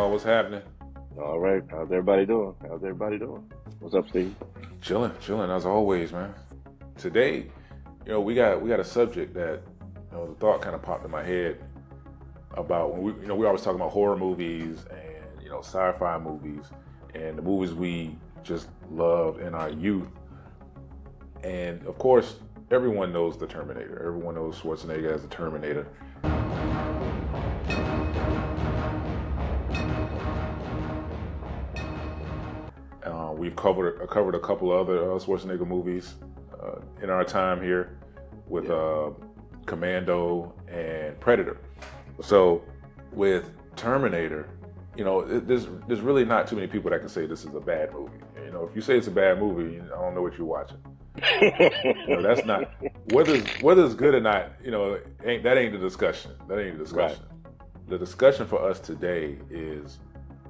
Dog, what's happening? All right. How's everybody doing? What's up, Steve? Chilling as always, man. Today, we got a subject that the thought kind of popped in my head about when we always talk about horror movies and sci-fi movies and the movies we just loved in our youth. And of course, everyone knows the Terminator. Everyone knows Schwarzenegger as the Terminator. We've covered a couple of other Schwarzenegger movies in our time here with Commando and Predator. So with Terminator, there's really not too many people that can say this is a bad movie. If you say it's a bad movie, I don't know what you're watching. That's not whether it's good or not. Ain't the discussion. That ain't the discussion. Right. The discussion for us today is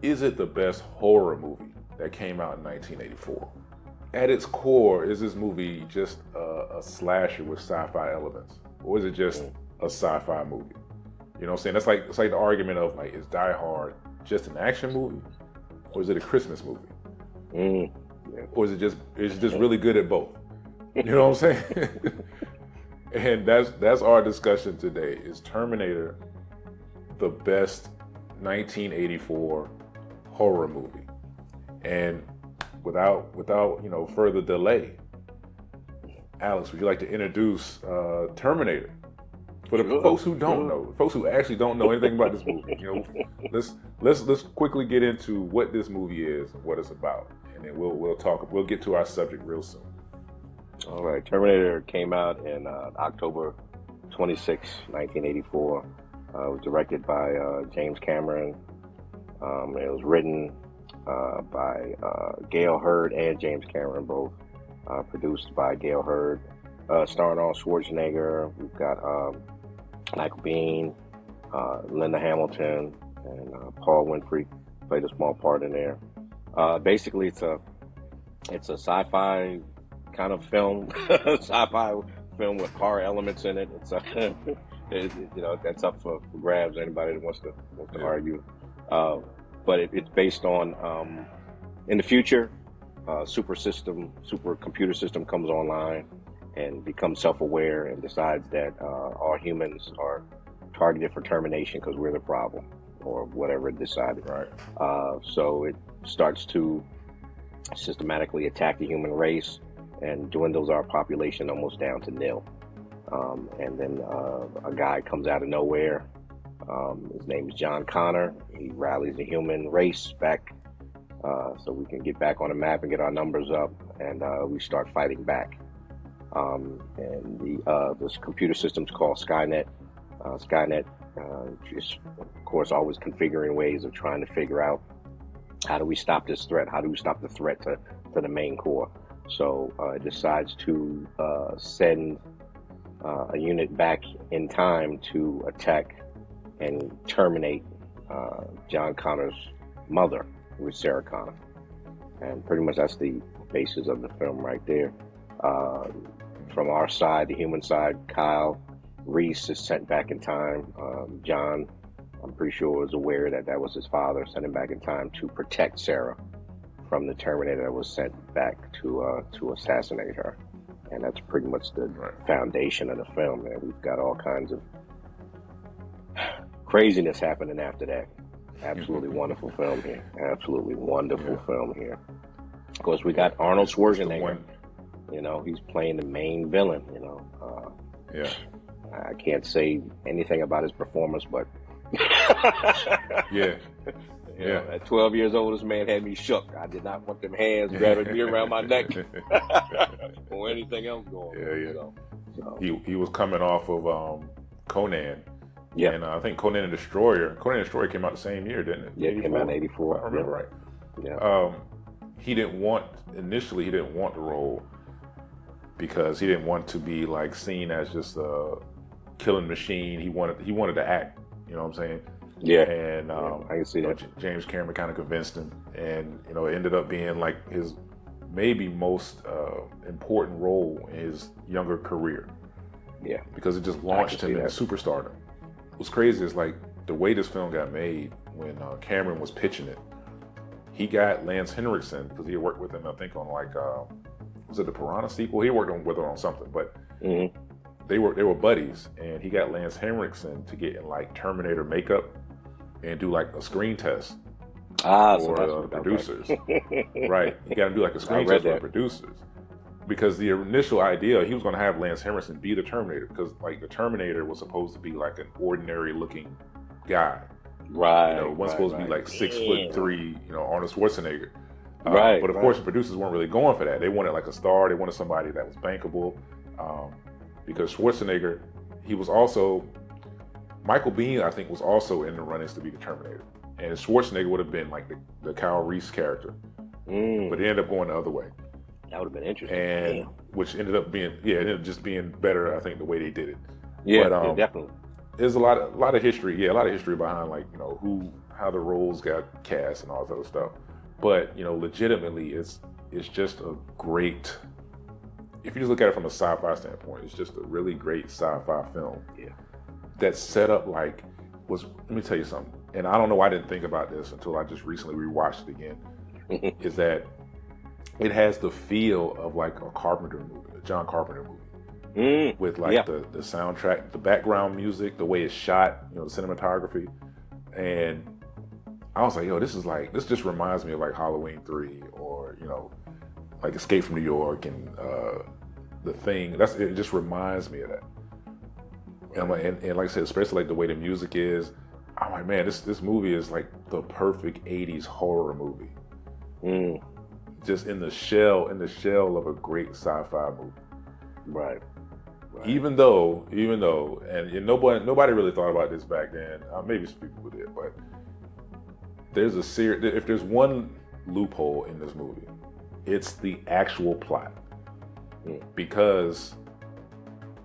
it the best horror movie that came out in 1984? At its core, is this movie just a slasher with sci-fi elements, or is it just a sci-fi movie? You know what I'm saying? It's like the argument of is Die Hard just an action movie, or is it a Christmas movie? Or is it just really good at both? You know what I'm saying? And that's our discussion today. Is Terminator the best 1984 horror movie? And without further delay, Alex, would you like to introduce Terminator for the folks who don't know, folks who actually don't know anything about this movie? Let's quickly get into what this movie is and what it's about, and then we'll get to our subject real soon. All right, Terminator came out in October 26, 1984. It was directed by James Cameron. It was written by Gail Hurd and James Cameron, both produced by Gail Hurd, starring Arnold Schwarzenegger. We've got Michael Biehn, Linda Hamilton, and Paul Winfrey played a small part in there. Basically, it's a sci-fi kind of film, sci-fi film with horror elements in it. It's that's up for grabs. Anybody that wants to argue. But it's based on in the future, supercomputer system comes online and becomes self-aware and decides that all humans are targeted for termination because we're the problem, or whatever it decided. Right. So it starts to systematically attack the human race and dwindles our population almost down to nil. And then a guy comes out of nowhere. His name is John Connor. He rallies the human race back so we can get back on the map and get our numbers up, and we start fighting back. And this computer system's called Skynet. Skynet is, of course, always configuring ways of trying to figure out how do we stop this threat? How do we stop the threat to the main core? So it decides to send a unit back in time to attack and terminate John Connor's mother, who is Sarah Connor. And pretty much that's the basis of the film right there. From our side, the human side, Kyle Reese is sent back in time. John, I'm pretty sure, was aware that was his father, sent him back in time to protect Sarah from the Terminator that was sent back to assassinate her. And that's pretty much the foundation of the film. And we've got all kinds of craziness happening after that. Absolutely wonderful film here. Absolutely wonderful film here. Of course, we got Arnold Schwarzenegger. He's playing the main villain. I can't say anything about his performance, but at 12 years old, this man had me shook. I did not want them hands grabbing me around my neck or anything else going on. So. He was coming off of Conan. Yeah. And I think Conan the Destroyer came out the same year, didn't it? Yeah, it came out in 84. I remember right. Yeah. He didn't want the role because he didn't want to be seen as just a killing machine. He wanted to act, you know what I'm saying? Yeah. And I can see that. James Cameron kind of convinced him, and it ended up being his maybe most important role in his younger career. Yeah. Because it just launched him into superstardom. What's crazy is the way this film got made when Cameron was pitching it, he got Lance Henriksen, because he had worked with him, I think, on like was it the Piranha sequel? He worked with him on something, but they were buddies, and he got Lance Henriksen to get in like Terminator makeup and do like a screen test for the producers. Right, you got to do like a screen test for the producers, because the initial idea, he was going to have Lance Henriksen be the Terminator, because like the Terminator was supposed to be like an ordinary looking guy. Right. Wasn't supposed to be like 6'3", Arnold Schwarzenegger. But of course, the producers weren't really going for that. They wanted like a star. They wanted somebody that was bankable. Because Schwarzenegger, he was also, Michael Biehn, I think, was also in the runnings to be the Terminator. And Schwarzenegger would have been like the Kyle Reese character. But it ended up going the other way. That would have been interesting. And which ended up being, it ended up just being better, I think, the way they did it. Yeah, but, definitely. There's a lot of history. Yeah, a lot of history behind like how the roles got cast and all that other stuff. But legitimately, it's just a great. If you just look at it from a sci-fi standpoint, it's just a really great sci-fi film. Yeah. That's set up like Let me tell you something, and I don't know why I didn't think about this until I just recently rewatched it again. Is that it has the feel of like a Carpenter movie, a John Carpenter movie. With like the soundtrack, the background music, the way it's shot, the cinematography. And I was like, this just reminds me of like Halloween 3 or, like Escape from New York and The Thing. It just reminds me of that. And like I said, especially like the way the music is, I'm like, man, this movie is like the perfect 80s horror movie. Just in the shell of a great sci-fi movie. Right. Even though, and nobody really thought about this back then. Maybe some people did, but there's if there's one loophole in this movie, it's the actual plot, because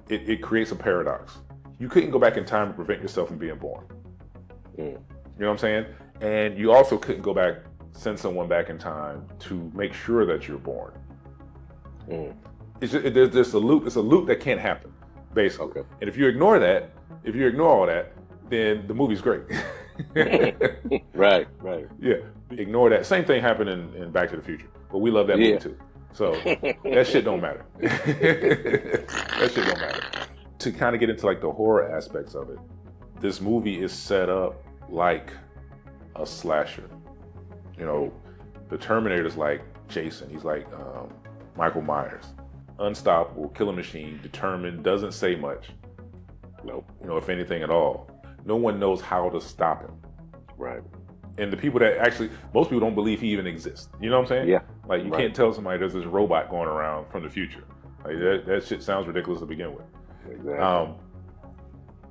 it creates a paradox. You couldn't go back in time to prevent yourself from being born. You know what I'm saying? And you also couldn't go back, send someone back in time to make sure that you're born. There's a loop. It's a loop that can't happen, basically. Okay. And if you ignore all that, then the movie's great. Right. Yeah, ignore that. Same thing happened in Back to the Future, but we love that movie too. So that shit don't matter. That shit don't matter. To kind of get into like the horror aspects of it, this movie is set up like a slasher. The Terminator's like Jason. He's like Michael Myers. Unstoppable, killer machine, determined, doesn't say much. Nope. If anything at all. No one knows how to stop him. Right. And the people that most people don't believe he even exists. You know what I'm saying? Yeah. Like you can't tell somebody there's this robot going around from the future. Like that shit sounds ridiculous to begin with. Exactly.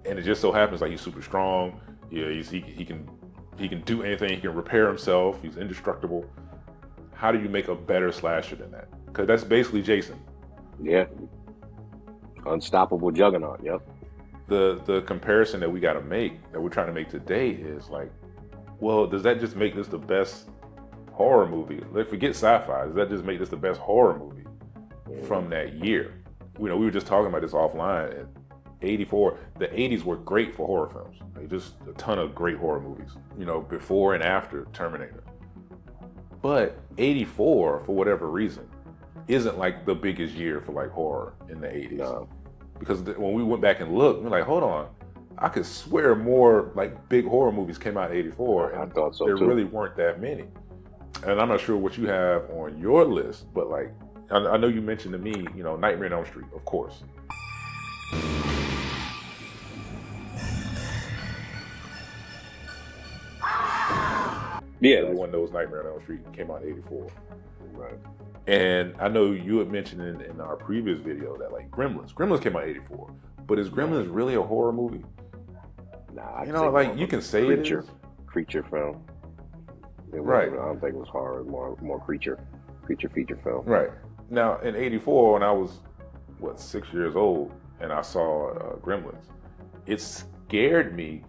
And it just so happens like he's super strong. Yeah, he can do anything. He can repair himself. He's indestructible. How do you make a better slasher than that? Because that's basically Jason. Yeah. Unstoppable juggernaut. Yep. The comparison that we're trying to make today is like, well, does that just make this the best horror movie? Like, forget sci-fi. Does that just make this the best horror movie from that year? We were just talking about this offline. At 84, the 80s were great for horror films. Like, just a ton of great horror movies, before and after Terminator. But 84, for whatever reason, isn't like the biggest year for like horror in the 80s. No. Because when we went back and looked, we're like, hold on, I could swear more like big horror movies came out in 84. And I thought so there too. really weren't that many. And I'm not sure what you have on your list, but like, I know you mentioned to me, Nightmare on Elm Street, of course. Yeah, everyone knows Nightmare on Elm Street came out in 84. Right. And I know you had mentioned in our previous video that like Gremlins came out in 84. But is Gremlins really a horror movie? Nah, like you can say creature film. Right. I don't think it was horror, more creature feature film. Right. Now in 84, when I was 6 years old, and I saw Gremlins, it scared me.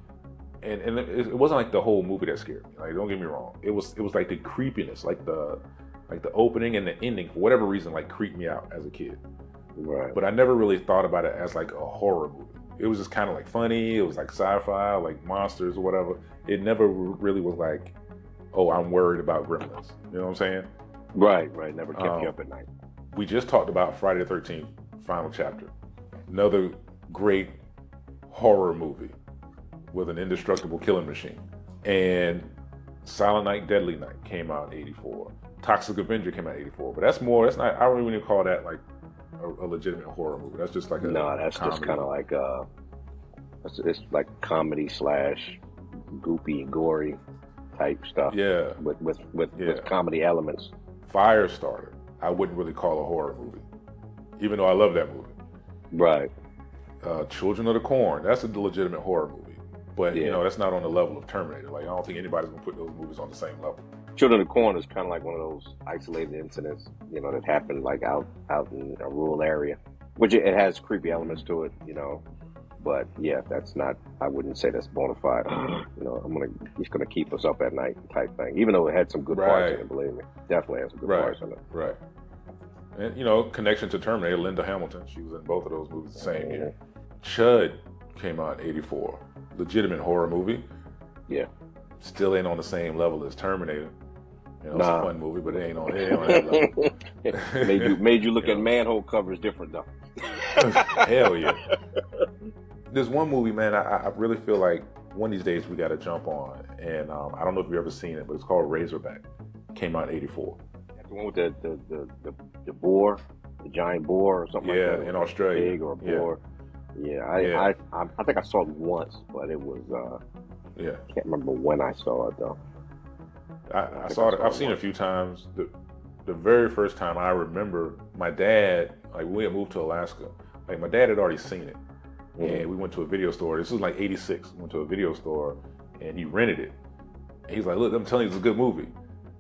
And it wasn't like the whole movie that scared me. Like, don't get me wrong. It was like the creepiness, like the opening and the ending, for whatever reason, like creeped me out as a kid. Right. But I never really thought about it as like a horror movie. It was just kind of like funny. It was like sci-fi, like monsters or whatever. It never really was like, oh, I'm worried about gremlins. You know what I'm saying? Right. Never kept you up at night. We just talked about Friday the 13th, final chapter. Another great horror movie with an indestructible killing machine. And Silent Night, Deadly Night came out in 84. Toxic Avenger came out in 84. But that's not, I don't even call that like a legitimate horror movie. That's just like a that's comedy. just kind of like it's like comedy slash goopy and gory type stuff. Yeah. With comedy elements. Firestarter, I wouldn't really call a horror movie, even though I love that movie. Right. Children of the Corn, that's a legitimate horror movie, but you know, that's not on the level of Terminator. Like, I don't think anybody's gonna put those movies on the same level. Children of the Corn is kind of like one of those isolated incidents, you know, that happened like out in a rural area, which it has creepy elements to it, you know. But yeah, that's not. I wouldn't say that's bona fide. You know, he's gonna keep us up at night type thing. Even though it had some good parts in it, believe me, definitely has some good parts in it. Right. And you know, connection to Terminator, Linda Hamilton. She was in both of those movies the same year. Chud came out in 84. Legitimate horror movie. Yeah. Still ain't on the same level as Terminator. You know, it's a fun movie, but it ain't on that level. made you look at manhole covers different though. Hell yeah. There's one movie, man, I really feel like one of these days we got to jump on. And I don't know if you've ever seen it, but it's called Razorback. Came out in 84. The one with the boar, the giant boar or something like that. Yeah, in Australia. Pig or a boar. Yeah, I think I saw it once, but it was, I can't remember when I saw it though. I saw it. I've seen it a few times. The very first time I remember, my dad, like we had moved to Alaska. Like my dad had already seen it, and we went to a video store. This was like '86. We went to a video store, and he rented it. And he's like, "Look, I'm telling you, it's a good movie."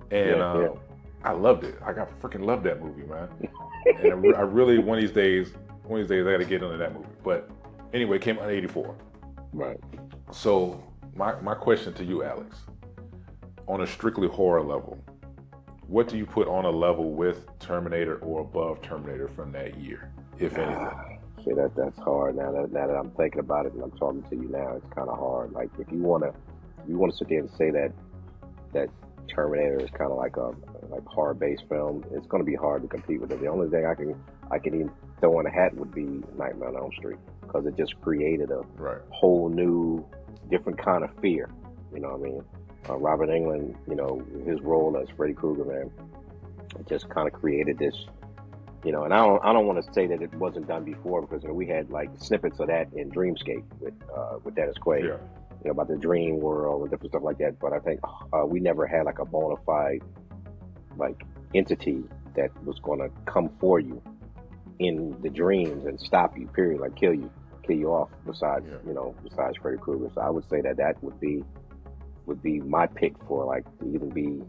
And I loved it. Like I freaking loved that movie, man. And I really one of these days I got to get into that movie. But anyway, it came out in '84. Right. So my question to you, Alex, on a strictly horror level, what do you put on a level with Terminator or above Terminator from that year, if anything? See, that's hard. Now that I'm thinking about it and I'm talking to you now, it's kind of hard. Like if you want to sit there and say that Terminator is kind of like a horror-based film, it's going to be hard to compete with it. The only thing I can even throw in a hat would be Nightmare on Elm Street, because it just created a whole new, different kind of fear. You know what I mean? Robert Englund, you know, his role as Freddy Krueger, man, it just kind of created this, you know. And I don't want to say that it wasn't done before, because you know, we had like snippets of that in Dreamscape with Dennis Quaid, you know, about the dream world and different stuff like that. But I think we never had like a bona fide like entity that was going to come for you in the dreams and stop you, period, like kill you off. Besides Freddy Krueger, so I would say that would be my pick for like to even be.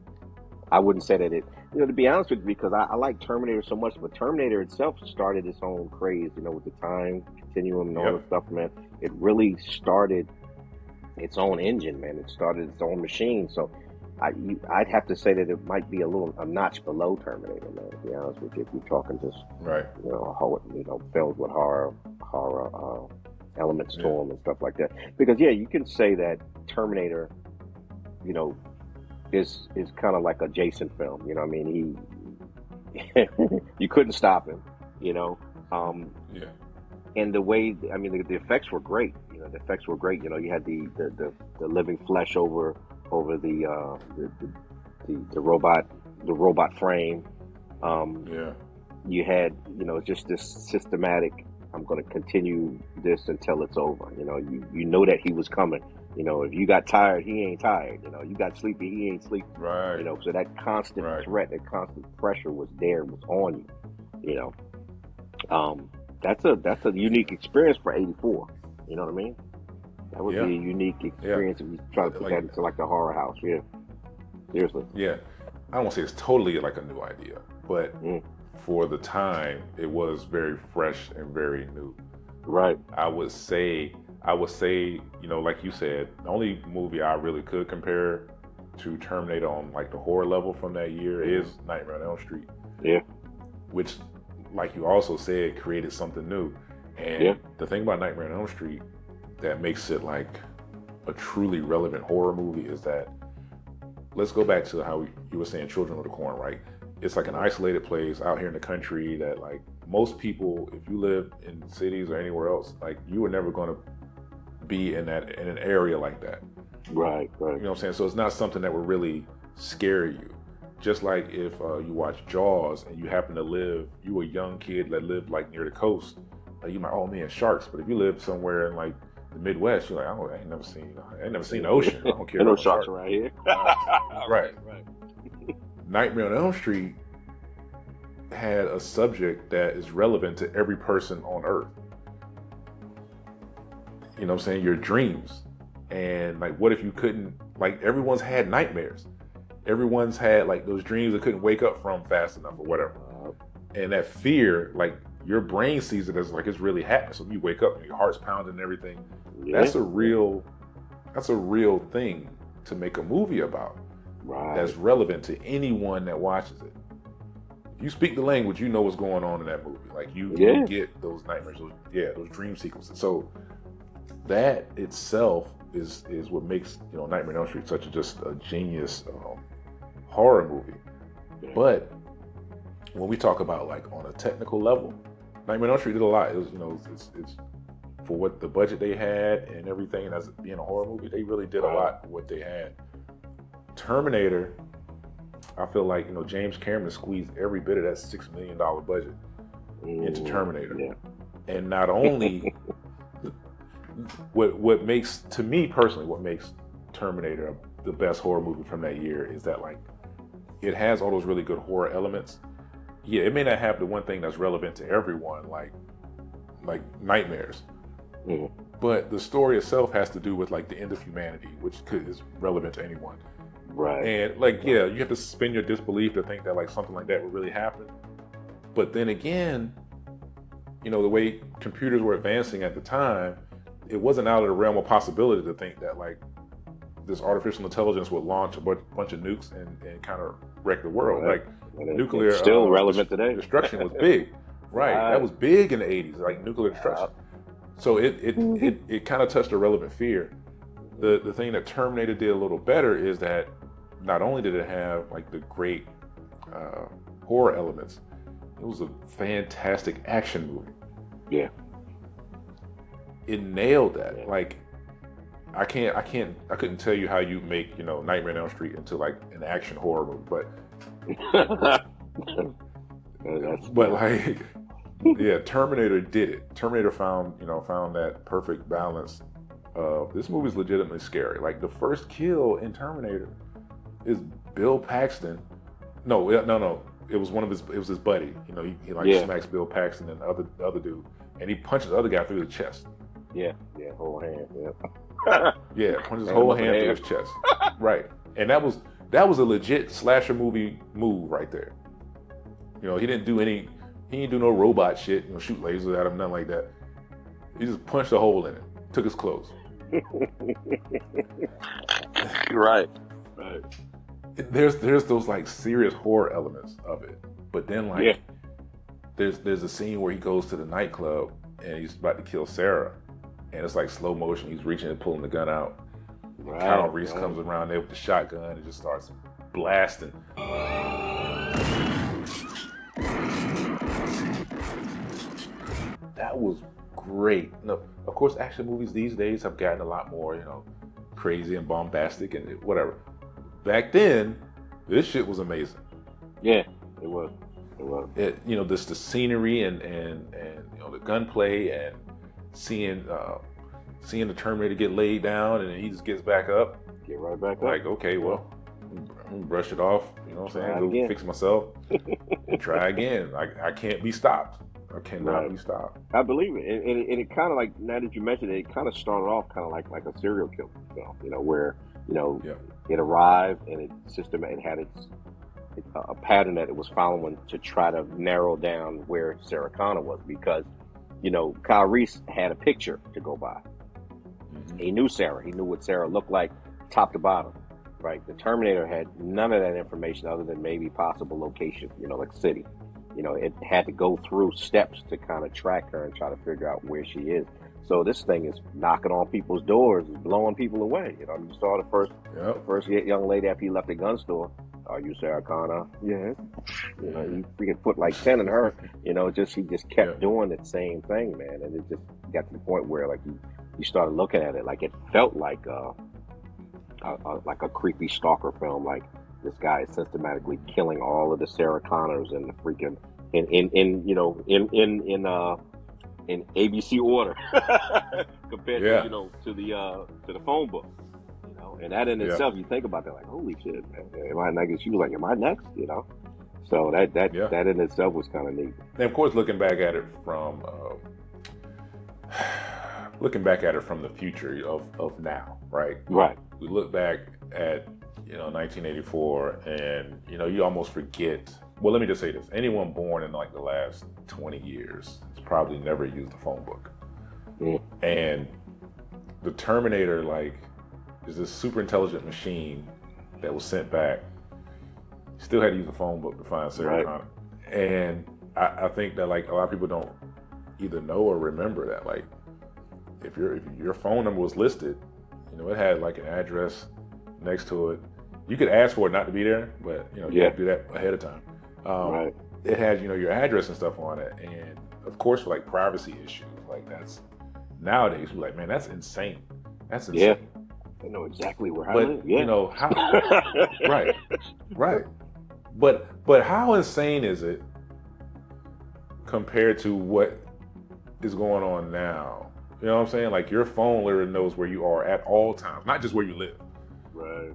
I wouldn't say that it, you know, to be honest with you, because I like Terminator so much, but Terminator itself started its own craze, you know, with the time continuum and all the stuff, man. It really started its own engine, man. It started its own machine. So I'd have to say that it might be a notch below Terminator, man, to be honest with you, if you're talking just, you know, films with horror elements to them and stuff like that. Because, you can say that Terminator, you know, is kind of like a Jason film, you know what I mean? You couldn't stop him, you know? And the way, I mean, the effects were great. You know, the effects were great. You know, you had the living flesh over the robot frame. You had, you know, just this systematic, I'm going to continue this until it's over. You know, you know that he was coming. You know, if you got tired, he ain't tired. You know, you got sleepy, he ain't sleepy. Right. You know, so that constant threat, that constant pressure was on you. You know, that's a unique experience for '84. You know what I mean? That would be a unique experience if you try to put that into like the horror house. Yeah, seriously. Yeah, I don't want to say it's totally like a new idea, but for the time, it was very fresh and very new. Right. I would say, you know, like you said, the only movie I really could compare to Terminator on like the horror level from that year is Nightmare on Elm Street. Yeah. Which, like you also said, created something new. And the thing about Nightmare on Elm Street that makes it like a truly relevant horror movie is that, let's go back to how you were saying Children of the Corn, right? It's like an isolated place out here in the country that, like, most people, if you live in cities or anywhere else, like, you were never going to be in an area like that. Right. You know what I'm saying? So it's not something that would really scare you. Just like if you watch Jaws and you happen to live, you a young kid that lived like near the coast, you might, oh man, sharks. But if you live somewhere in like the Midwest, you're like, oh, I ain't never seen the ocean. I don't care. There no sharks around here. Right. Nightmare on Elm Street had a subject that is relevant to every person on Earth. You know what I'm saying? Your dreams. And like, what if you couldn't, like, everyone's had nightmares. Everyone's had like those dreams they couldn't wake up from fast enough or whatever. And that fear, like, your brain sees it as like it's really happening. So you wake up and your heart's pounding and everything. Yeah. That's a real thing to make a movie about. Right. That's relevant to anyone that watches it. If you speak the language, you know what's going on in that movie. Like you get those nightmares, those dream sequences. So that itself is what makes, you know, Nightmare on Elm Street such a genius horror movie. Yeah. But when we talk about like on a technical level, Nightmare on Elm Street did a lot. It was, you know, it's for what the budget they had and everything, and as being a horror movie, they really did a lot for what they had. Terminator, I feel like, you know, James Cameron squeezed every bit of that $6 million budget into Terminator. Yeah. And not only what makes, to me personally, what makes Terminator the best horror movie from that year is that, like, it has all those really good horror elements. Yeah, it may not have the one thing that's relevant to everyone, like nightmares. Mm-hmm. But the story itself has to do with like the end of humanity, which is relevant to anyone. Right. And like, yeah, you have to suspend your disbelief to think that like something like that would really happen. But then again, you know, the way computers were advancing at the time, it wasn't out of the realm of possibility to think that like this artificial intelligence would launch a bunch of nukes and kind of wreck the world. Right. Like nuclear, it's still relevant today. Destruction was big. Right. That was big in the 80s, like nuclear destruction. So it kind of touched a relevant fear. The thing that Terminator did a little better is that not only did it have like the great horror elements, it was a fantastic action movie. Yeah. It nailed that. Yeah. Like I couldn't tell you how you make, you know, Nightmare on Elm Street into like an action horror movie, but like, yeah, Terminator did it. Terminator found that perfect balance of this movie's legitimately scary. Like the first kill in Terminator is Bill Paxton. No. It was his buddy. You know, he smacks Bill Paxton and the other dude, and he punches the other guy through the chest. Yeah, whole hand. Yeah, punches his whole hand through his chest. Right, and that was a legit slasher movie move right there. You know, he didn't do no robot shit, you know, shoot lasers at him, nothing like that. He just punched a hole in it, took his clothes. Right. There's those like serious horror elements of it, but then like there's a scene where he goes to the nightclub and he's about to kill Sarah, and it's like slow motion. He's reaching and pulling the gun out. Right. Kyle Reese comes around there with the shotgun and just starts blasting. That was great. No, of course, action movies these days have gotten a lot more, you know, crazy and bombastic and whatever. Back then, this shit was amazing. Yeah, it was. You know, the scenery and you know, the gunplay and seeing the Terminator get laid down and then he just gets back up. Get right back up. Like, okay, well, I'm gonna brush it off. You know what I'm saying? Go fix myself and try again. I can't be stopped. I cannot be stopped. I believe it. And it kind of like, now that you mentioned it, it kind of started off kind of like a serial killer film, you know, where, you know, it arrived and it had a pattern that it was following to try to narrow down where Sarah Connor was, because, you know, Kyle Reese had a picture to go by. Mm-hmm. He knew Sarah. He knew what Sarah looked like top to bottom, right? The Terminator had none of that information other than maybe possible location, you know, like city. it had to go through steps to kind of track her and try to figure out where she is. So this thing is knocking on people's doors, is blowing people away. You saw the Yep. first young lady after he left the gun store. Are you Sarah Connor? Yes. He freaking put like 10 in her. He just kept Yeah. doing the same thing, man, and it just got to the point where like you started looking at it like it felt like a creepy stalker film. Like this guy is systematically killing all of the Sarah Connors in the freaking in ABC order compared Yeah. to the phone book. And that in Yeah. itself, you think about that, like, holy shit, man, am I next? She was like, am I next? So Yeah. that in itself was kind of neat. And of course, looking back at it from the future of now, right? Right. We look back at 1984, and you almost forget. Well, let me just say this: anyone born in like the last 20 years has probably never used a phone book. Mm. And the Terminator, like, is this super intelligent machine that was sent back. Still had to use a phone book to find Sarah Right. Connor. And I think that like a lot of people don't either know or remember that, like, if your phone number was listed, it had like an address next to it. You could ask for it not to be there, but you Yeah. have to do that ahead of time. Right. It had your address and stuff on it, and of course for like privacy issues, like that's nowadays we're like, man, that's insane. That's insane. Yeah. I know exactly where I But live. Yeah. how? Right. But how insane is it compared to what is going on now? You know what I'm saying? Like your phone literally knows where you are at all times, not just where you live. Right.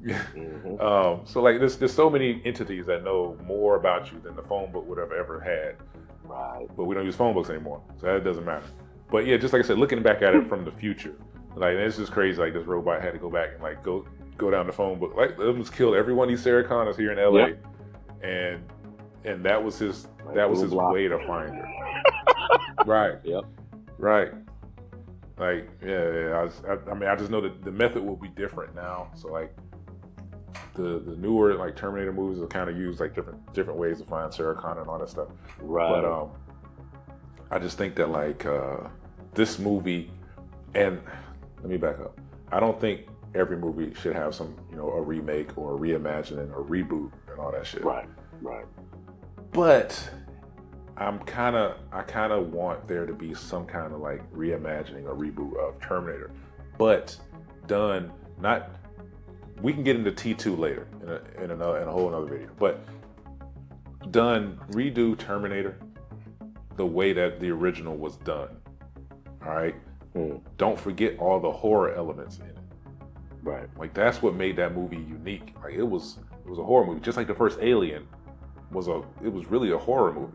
Mm-hmm. So like there's so many entities that know more about you than the phone book would have ever had. Right. But we don't use phone books anymore, so that doesn't matter. But yeah, just like I said, looking back at it from the future, like it's just crazy. Like this robot had to go back and like go down the phone book. Like it was killed every one of these Sarah Connors here in LA, Yep. and that was his Like that was blue his block. way to find her. Right. Yep. Right. Like yeah. I just know that the method will be different now. So like the newer like Terminator movies will kind of use like different ways to find Sarah Connor and all that stuff. Right. But I just think that like this movie, and let me back up. I don't think every movie should have some a remake or a reimagining or reboot and all that shit. Right. But I kind of want there to be some kind of like reimagining or reboot of Terminator, but done not. We can get into T2 later in a whole other video, but redo Terminator the way that the original was done. All right. Don't forget all the horror elements in it. Right. Like that's what made that movie unique. Like it was a horror movie, just like the first Alien was really a horror movie.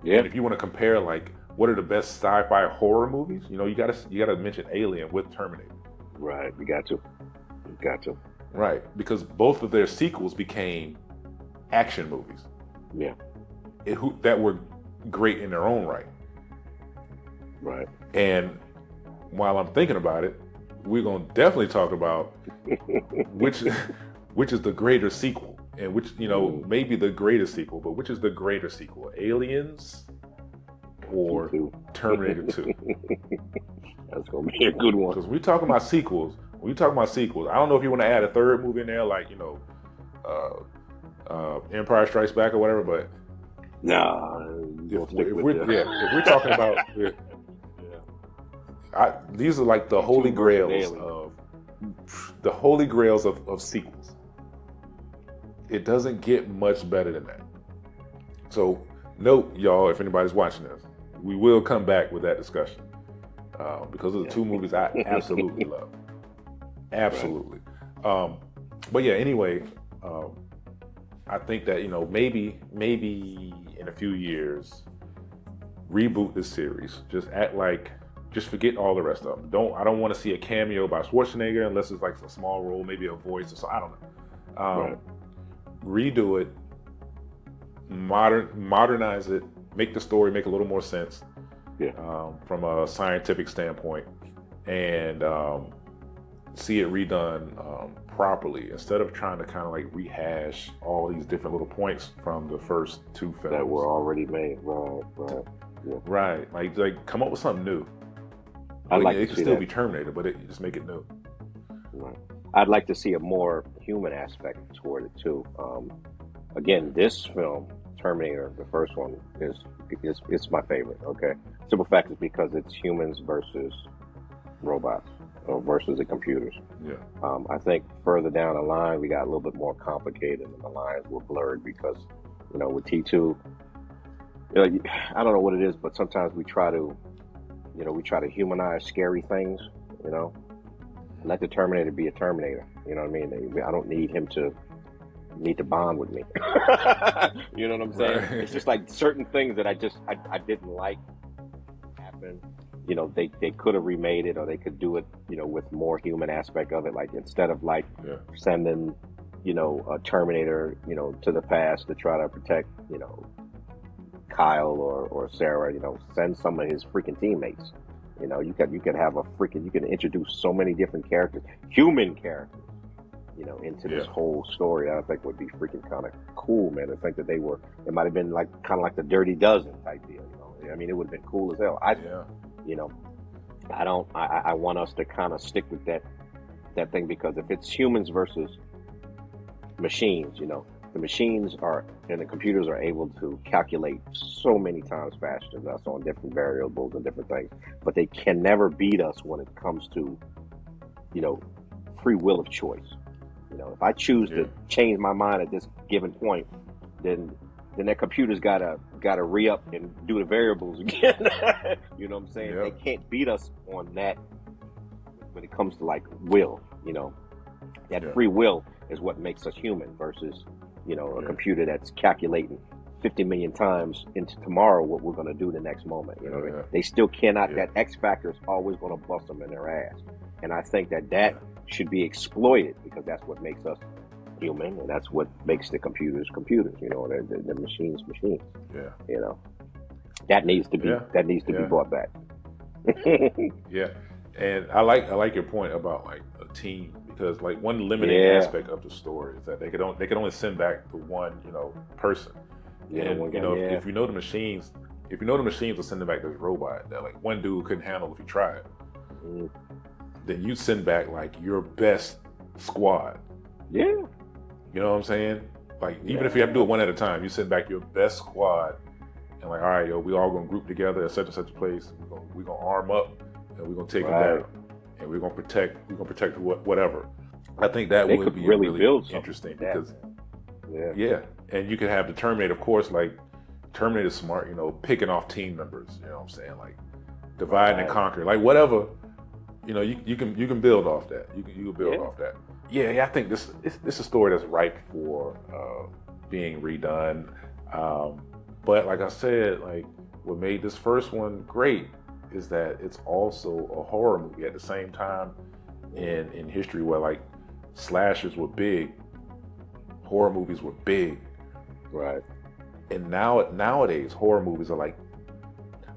Yeah. And if you want to compare like what are the best sci-fi horror movies, you gotta mention Alien with Terminator. Right. You got to. Right, because both of their sequels became action movies. Yeah. That were great in their own right. Right. And while I'm thinking about it, we're gonna definitely talk about which is the greater sequel, and which maybe the greatest sequel, but which is the greater sequel, Aliens or Terminator 2? That's gonna be a good one. Because we talking about sequels. I don't know if you want to add a third movie in there, like Empire Strikes Back or whatever, but nah. If we're talking about, these are like the holy grails of sequels. It doesn't get much better than that. So note, y'all, if anybody's watching this, we will come back with that discussion because of the two movies I absolutely love. Absolutely. Right. But yeah, anyway, I think that, maybe in a few years, reboot this series. Just forget all the rest of them. I don't want to see a cameo by Schwarzenegger unless it's like a small role, maybe a voice or so. I don't know. Right. Redo it, modernize it, make the story make a little more sense. Yeah. From a scientific standpoint, and see it redone properly instead of trying to kind of like rehash all these different little points from the first two films that were already made. Right. Yeah. Right, like come up with something new. I'd But like it to can see still that. be Terminator, but just make it new. Right. I'd like to see a more human aspect toward it too. Again, this film, Terminator, the first one, is it's my favorite. Okay, simple fact is because it's humans versus robots or versus the computers. Yeah, I think further down the line we got a little bit more complicated and the lines were blurred because, with T2, I don't know what it is, but sometimes we try to humanize scary things. You know, Let the Terminator be a Terminator. You know what I mean? I don't need him to bond with me. You know what I'm saying? right. It's just like certain things that I didn't like happen. They could have remade it, or they could do it, with more human aspect of it. Like instead of like Yeah, sending, a Terminator, to the past to try to protect, Kyle or Sarah, send some of his freaking teammates. You could have you can introduce so many different characters, human characters, into this yeah, whole story. I think would be freaking kind of cool, man. To think that it might have been like kind of like the Dirty Dozen type deal. I mean, it would have been cool as hell. yeah, You know, I want us to kind of stick with that thing, because if it's humans versus machines, the machines and the computers are able to calculate so many times faster than us on different variables and different things, but they can never beat us when it comes to, free will of choice. If I choose yeah, to change my mind at this given point, then that computer's gotta re-up and do the variables again. You know what I'm saying? yeah, They can't beat us on that when it comes to like will. That yeah, free will is what makes us human versus, a yeah, computer that's calculating 50 million times into tomorrow what we're going to do the next moment. You know what I mean? yeah, They still cannot. yeah, That X factor is always going to bust them in their ass, and I think that yeah, should be exploited, because that's what makes us human, and that's what makes the computers computers. The machines machines. yeah, You know, that needs to be yeah, yeah, brought back. yeah. And I like your point about like a team, because like one limiting Yeah, aspect of the story is that they could only send back the one person. yeah, And one guy. if you know the machines, are sending back this robot that like one dude couldn't handle if he tried, Mm, then you send back like your best squad. yeah, You know what I'm saying? Like even if you have to do yeah, it one at a time, you send back your best squad, and like, all right, yo, we all gonna group together at such and such a place. We're gonna arm up, and we're gonna take them right. down, and we're gonna protect whatever. I think that They would could be really really build something interesting like that, because man. yeah, and you could have the Terminator, of course, like Terminator smart, picking off team members. You know what I'm saying? Like dividing and Right. conquering, like whatever. You can build off that. You can build Yeah. off that. Yeah. I think this is a story that's ripe for being redone. But like I said, like what made this first one great is that it's also a horror movie at the same time in history where like slashers were big, horror movies were big, Right. and nowadays horror movies are like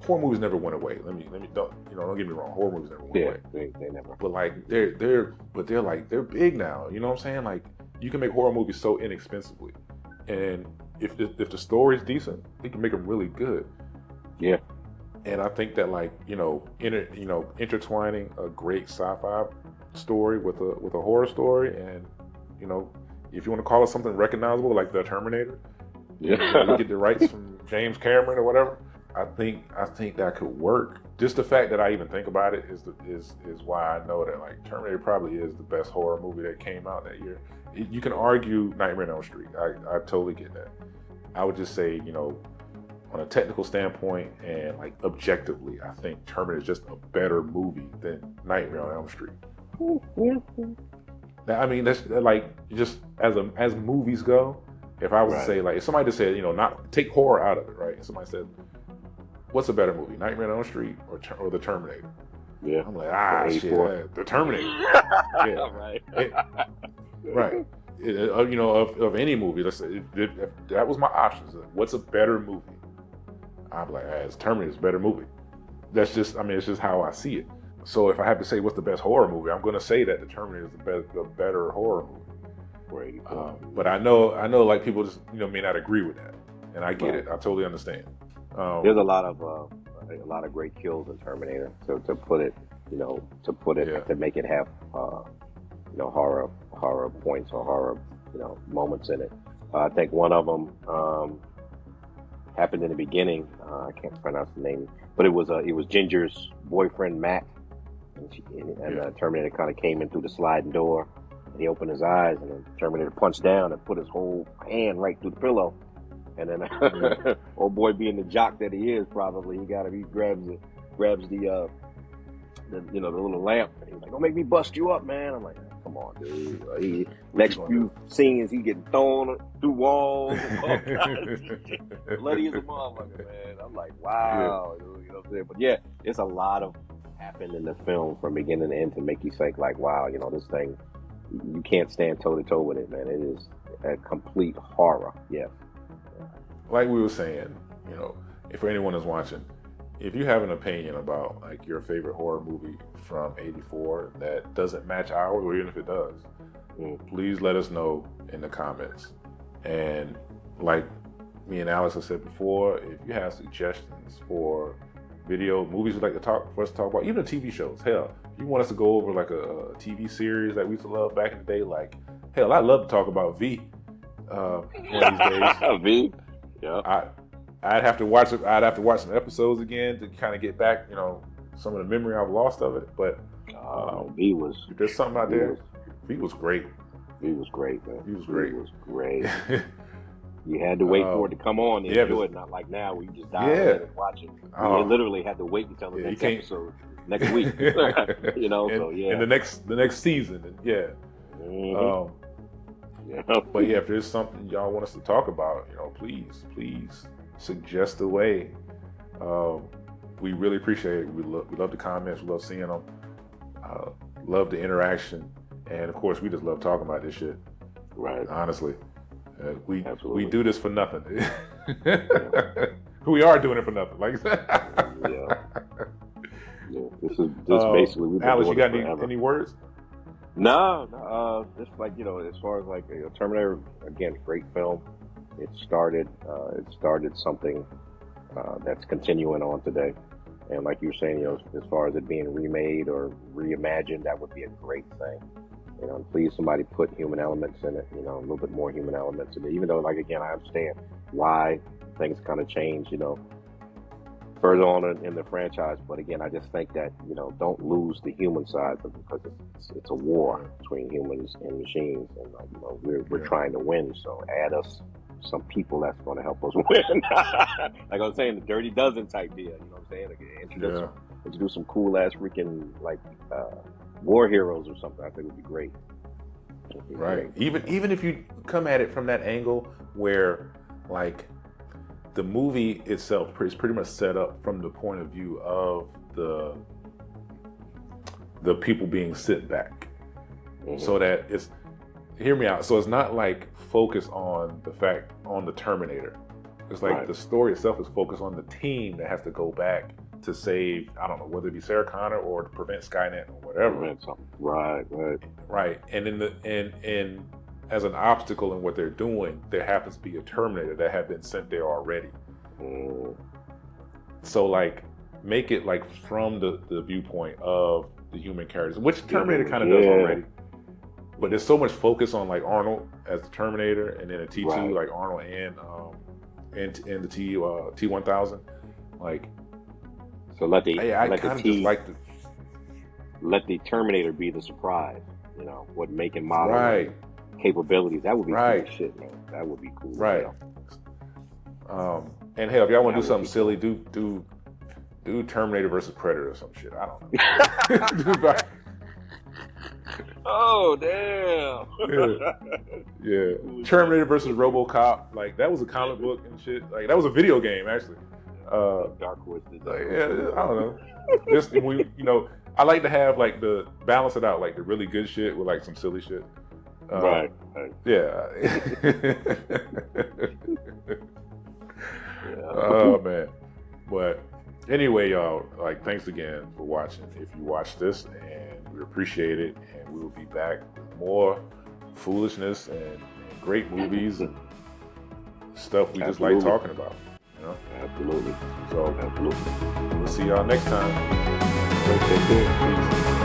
horror movies never went away. Let me don't get me wrong. Horror movies never went Yeah. away. They never. But like they're big now. You know what I'm saying? Like you can make horror movies so inexpensively, and if the story's decent, you can make them really good. Yeah. And I think that like intertwining a great sci-fi story with a horror story, and if you want to call it something recognizable like the Terminator, we Yeah. get the rights from James Cameron or whatever. I think that could work. Just the fact that I even think about it is why I know that like Terminator probably is the best horror movie that came out that year. You can argue Nightmare on Elm Street. I totally get that. I would just say, on a technical standpoint and like objectively, I think Terminator is just a better movie than Nightmare on Elm Street. Now, I mean, that's like just as movies go. If I was to Right. say, like, if somebody just said, not take horror out of it, right? And somebody said, what's a better movie, Nightmare on Elm Street or The Terminator? Yeah. I'm like, The shit, A4. The Terminator. Yeah, Right. right. Of any movie, let's say if that was my options. What's a better movie? I'm like, it's Terminator's a better movie. That's just, it's just how I see it. So if I have to say what's the best horror movie, I'm going to say that The Terminator is the better horror movie. But I know, like people just may not agree with that, and I get it. I totally understand. There's a lot of great kills in Terminator. So to put it, to make it have horror points or horror moments in it. I think one of them happened in the beginning. I can't pronounce the name, but it was Ginger's boyfriend Matt, and the Terminator kind of came in through the sliding door. And he opened his eyes, and the Terminator punched down and put his whole hand right through the pillow. And then, old boy being the jock that he is, probably he grabs the little lamp, and he's like, "Don't make me bust you up, man." I'm like, "Come on, dude." Next few scenes, he getting thrown through walls, and all kinds of shit. Bloody as a motherfucker, man. I'm like, wow, dude, you know what I'm saying? But yeah, it's a lot of happened in the film from beginning to end to make you think like, wow, this thing, you can't stand toe to toe with it, man. It is a complete horror. Yeah. Like we were saying, if anyone is watching, if you have an opinion about like your favorite horror movie from '84 that doesn't match ours, or even if it does, please let us know in the comments. And like me and Alex have said before, if you have suggestions for movies you'd like to talk about, even TV shows, hell, if you want us to go over like a TV series that we used to love back in the day, like hell, I'd love to talk about V one of these days. V. Yeah. I'd have to watch it. I'd have to watch some episodes again to kind of get back, some of the memory I've lost of it. But V was. If there's something out there, V was great. V was great, man. V was great. V was great. You had to wait for it to come on to enjoy it, not like now where you just dial in and watch it. You literally had to wait until the next episode next week. And the next season, Mm-hmm. But yeah, if there's something y'all want us to talk about, please suggest a way. We really appreciate it. We love the comments. We love seeing them. Love the interaction, and of course, we just love talking about this shit. Right. Honestly, we do this for nothing. We are doing it for nothing. Like This is basically. We've been Alex, you got any words? No, just like as far as like Terminator, again, great film. It started something that's continuing on today, and like you were saying, as far as it being remade or reimagined, that would be a great thing. Please somebody put human elements in it. A little bit more human elements in it. Even though, like again, I understand why things kind of change. Further on in the franchise, but again, I just think that don't lose the human side, because it's a war between humans and machines, and we're trying to win. So add us some people that's going to help us win. Like I was saying, the Dirty Dozen type deal. You know what I'm saying? Like, introduce some cool ass freaking war heroes or something. I think would be great. Right. Even if you come at it from that angle where like. The movie itself is pretty much set up from the point of view of the people being sit back, so that hear me out. So it's not like focused on the Terminator. It's like the story itself is focused on the team that has to go back to save, I don't know, whether it be Sarah Connor or to prevent Skynet or whatever. Prevent something. Right. And as an obstacle in what they're doing, there happens to be a Terminator that had been sent there already. So like, make it like from the viewpoint of the human characters, which Terminator kind of does already. But there's so much focus on like Arnold as the Terminator, and then a T2 like Arnold and the T-1000. Like, so let the Terminator be the surprise. What making model capabilities, that would be cool shit, man. That would be cool. Right. And hell, if y'all want to do something silly, do Terminator versus Predator or some shit. I don't know. Oh damn. Yeah. Terminator versus RoboCop. Like that was a comic book and shit. Like that was a video game actually. Dark Horse. I don't know. Just I like to have like the balance it out, like the really good shit with like some silly shit. Right. Yeah. Oh man. But Anyway, y'all, like, thanks again for watching. If you watched this, and we appreciate it, and we will be back with more foolishness and great movies and stuff we just like Absolutely. talking about. You know? Absolutely. So Absolutely. we'll see y'all next time. Take care. Peace.